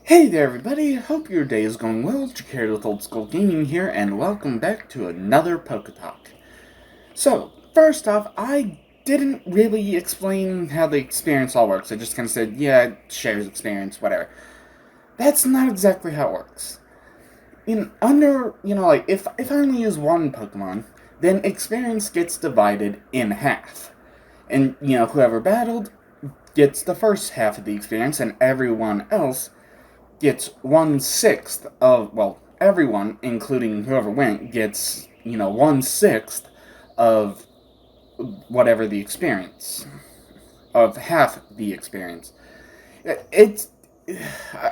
Hey there everybody, hope your day is going well. Jacarried with Old School Gaming here, and welcome back to another PokeTalk. So, first off, I didn't really explain how the experience all works. I just kind of said, yeah, it shares experience, whatever. That's not exactly how it works. If I only use one Pokemon, then experience gets divided in half. And, whoever battled gets the first half of the experience, and everyone else gets 1/6 of, well, everyone, including whoever went, gets, 1/6 of whatever the experience, of half the experience. It's.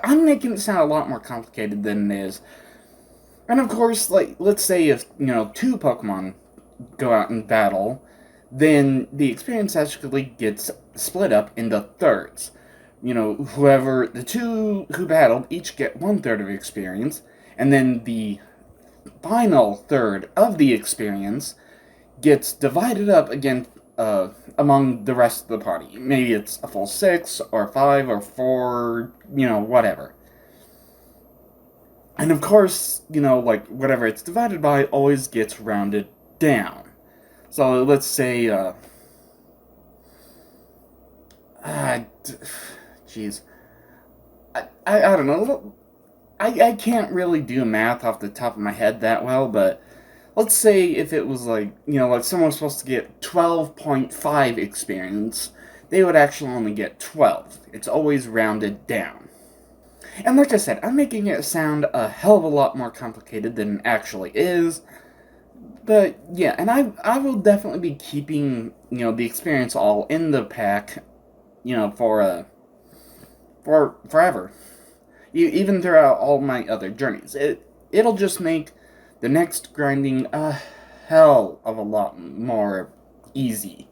I'm making it sound a lot more complicated than it is. And of course, like, let's say if, two Pokemon go out and battle, then the experience actually gets split up into thirds. The two who battled each get 1/3 of experience, and then the final third of the experience gets divided up again among the rest of the party. Maybe it's a full 6, or 5, or 4, whatever. And of course, whatever it's divided by always gets rounded down. So let's say, jeez. I don't know. I can't really do math off the top of my head that well, but let's say if it was like someone was supposed to get 12.5 experience, they would actually only get 12. It's always rounded down. And like I said, I'm making it sound a hell of a lot more complicated than it actually is. But yeah, and I will definitely be keeping, the experience all in the pack, for forever. Even throughout all my other journeys. It'll just make the next grinding a hell of a lot more easy.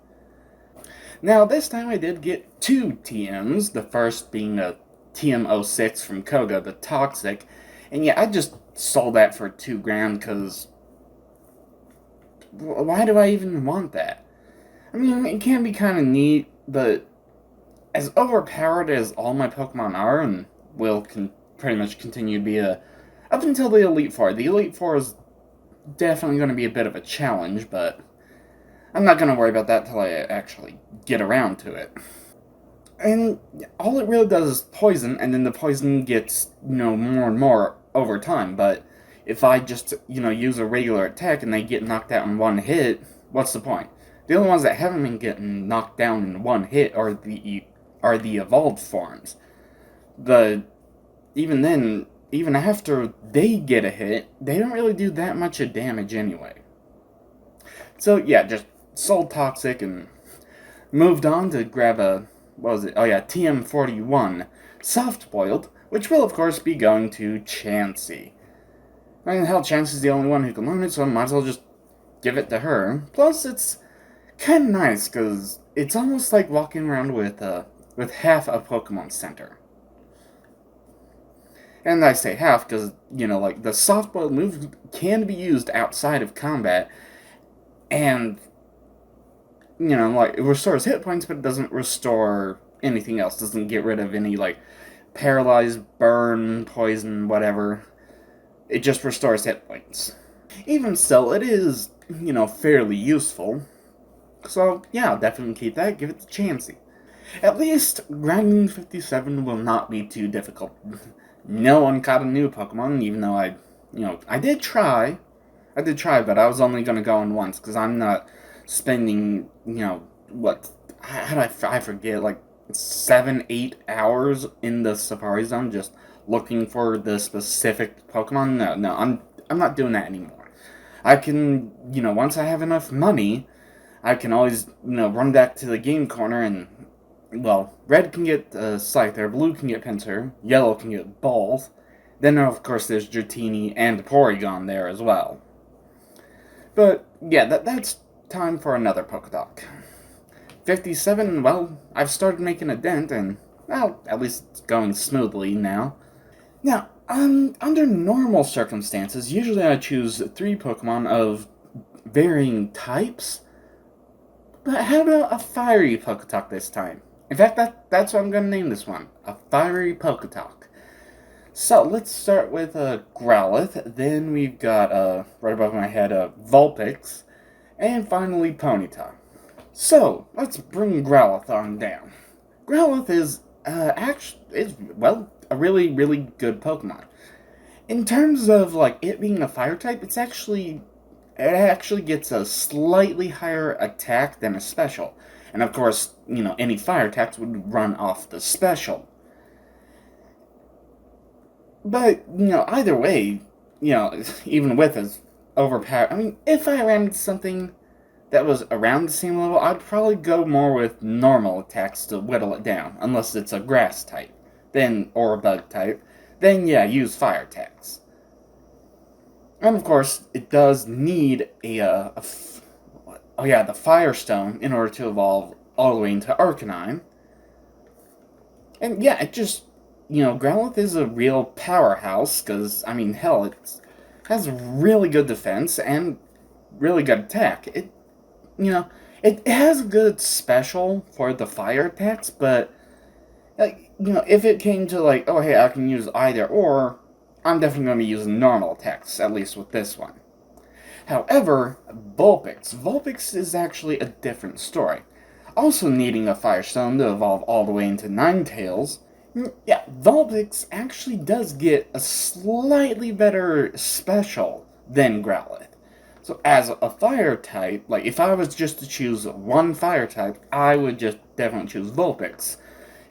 Now, this time I did get two TMs, the first being a TM06 from Koga, the Toxic, and yeah, I just sold that for $2,000 because why do I even want that? I mean, it can be kind of neat, but as overpowered as all my Pokemon are, and will pretty much continue to be up until the Elite Four. The Elite Four is definitely going to be a bit of a challenge, but I'm not going to worry about that till I actually get around to it. And all it really does is poison, and then the poison gets, more and more over time, but if I just, use a regular attack and they get knocked out in one hit, what's the point? The only ones that haven't been getting knocked down in one hit are the evolved forms. But even then, even after they get a hit, they don't really do that much of damage anyway. So yeah, just sold Toxic and moved on to grab a, what was it? Oh yeah, TM41 Soft Boiled, which will of course be going to Chansey. I mean, hell, Chansey's the only one who can learn it, so I might as well just give it to her. Plus, it's kind of nice, because it's almost like walking around with half a Pokemon Center. And I say half because, the softball move can be used outside of combat, and, it restores hit points, but it doesn't restore anything else. It doesn't get rid of any, paralyze, burn, poison, whatever. It just restores hit points. Even still, it is, fairly useful. So, yeah, I'll definitely keep that, give it to Chansey. At least, grinding 57 will not be too difficult. No one caught a new Pokemon, even though I did try. But I was only going to go in once, because I'm not spending, I forget, 7, 8 hours in the Safari Zone just looking for the specific Pokemon. No, I'm not doing that anymore. I can, once I have enough money, I can always, run back to the game corner and, well, red can get Scyther, blue can get Pinsir, yellow can get Balls. Then, of course, there's Dratini and Porygon there as well. But, yeah, that's time for another PokeTalk. 57, well, I've started making a dent, and, well, at least it's going smoothly now. Now, under normal circumstances, usually I choose 3 Pokemon of varying types, but how about a fiery PokeTalk this time? In fact, that's what I'm going to name this one, a fiery PokeTalk. So let's start with Growlithe. Then we've got right above my head Vulpix, and finally Ponyta. So let's bring Growlithe on down. Growlithe is a really good Pokemon. In terms of like it being a fire type, it actually gets a slightly higher attack than a special. And of course, any fire attacks would run off the special. But, either way, even with as overpowered, I mean, if I ran into something that was around the same level, I'd probably go more with normal attacks to whittle it down, unless it's a grass type, or a bug type, then yeah, use fire attacks. And of course, it does need the Firestone in order to evolve all the way into Arcanine. And yeah, Growlithe is a real powerhouse, because, I mean, hell, it has really good defense and really good attack. It has a good special for the fire attacks, but, if it came to, like, oh, hey, I can use either or, I'm definitely going to be using normal attacks, at least with this one. However, Vulpix is actually a different story. Also needing a Firestone to evolve all the way into Ninetales, yeah, Vulpix actually does get a slightly better special than Growlithe. So as a fire type, like if I was just to choose one fire type, I would just definitely choose Vulpix.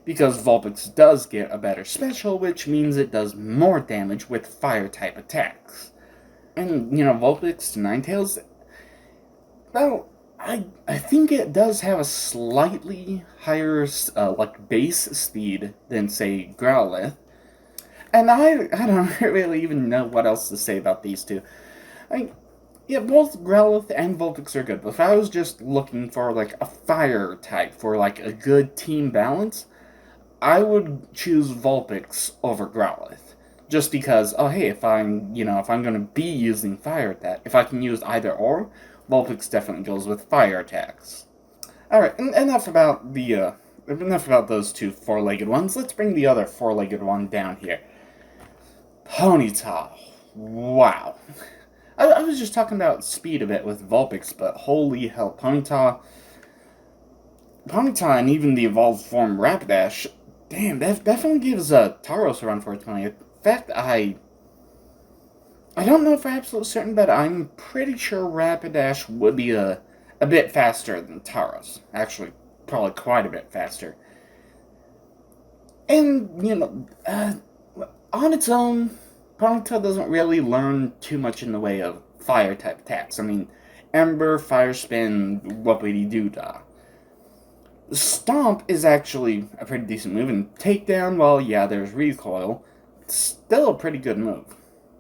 Because Vulpix does get a better special, which means it does more damage with fire type attacks. And, Vulpix to Ninetales, well, I think it does have a slightly higher, base speed than, say, Growlithe. And I don't really even know what else to say about these two. I mean, yeah, both Growlithe and Vulpix are good, but if I was just looking for, like, a fire type for, like, a good team balance, I would choose Vulpix over Growlithe. Just because, oh hey, if I'm gonna be using fire attack, if I can use either or, Vulpix definitely goes with fire attacks. Alright, enough about those two four-legged ones. Let's bring the other four-legged one down here. Ponyta. Wow. I was just talking about speed a bit with Vulpix, but holy hell, Ponyta and even the evolved form Rapidash, damn, that definitely gives Tauros a run for its money. In fact, I don't know for absolute certain, but I'm pretty sure Rapidash would be a bit faster than Tauros. Actually, probably quite a bit faster. And, on its own, Ponyta doesn't really learn too much in the way of fire-type attacks. I mean, Ember, Fire Spin, Whoopity-Doo-Dah. Stomp is actually a pretty decent move, and Takedown, well, yeah, there's Recoil. It's still a pretty good move.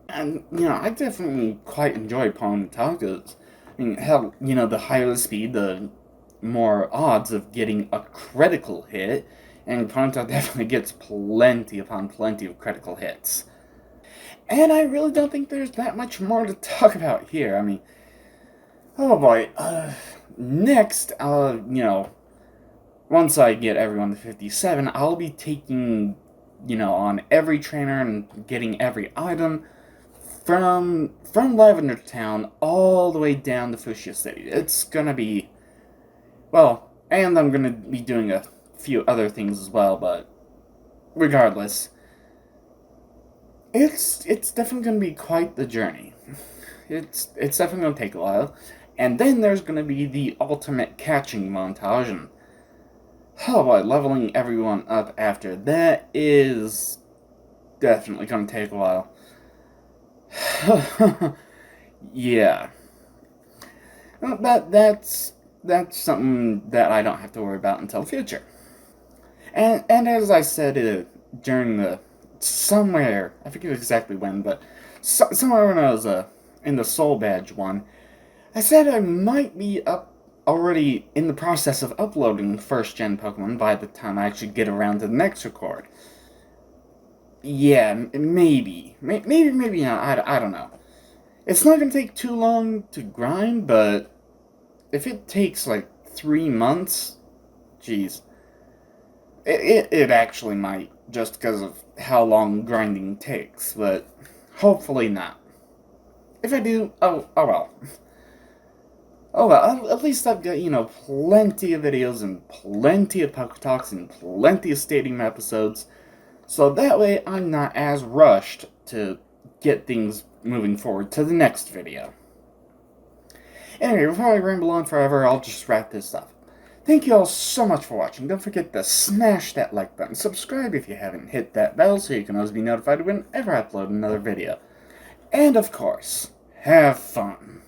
And, I definitely quite enjoy Ponyta, because, I mean, hell, the higher the speed, the more odds of getting a critical hit, and Ponyta definitely gets plenty upon plenty of critical hits. And I really don't think there's that much more to talk about here. I mean, oh boy, next, once I get everyone to 57, I'll be taking, on every trainer and getting every item from Lavender Town all the way down to Fuchsia City. It's gonna be, well, and I'm gonna be doing a few other things as well, but regardless, it's definitely gonna be quite the journey. It's definitely gonna take a while, and then there's gonna be the ultimate catching montage, and oh boy, leveling everyone up after that is definitely gonna take a while. Yeah. But that's something that I don't have to worry about until the future. And as I said during the somewhere, I forget exactly when, but somewhere when I was in the Soul Badge one, I said I might be already in the process of uploading First Gen Pokemon by the time I actually get around to the next record. Yeah, maybe not. I don't know. It's not gonna take too long to grind, but if it takes like 3 months, geez, it actually might just because of how long grinding takes, but hopefully not. If I do, oh well. Oh well, at least I've got, plenty of videos and plenty of PokeTalks and plenty of stadium episodes, so that way I'm not as rushed to get things moving forward to the next video. Anyway, before I ramble on forever, I'll just wrap this up. Thank you all so much for watching. Don't forget to smash that like button, subscribe if you haven't, hit that bell so you can always be notified whenever I upload another video. And of course, have fun.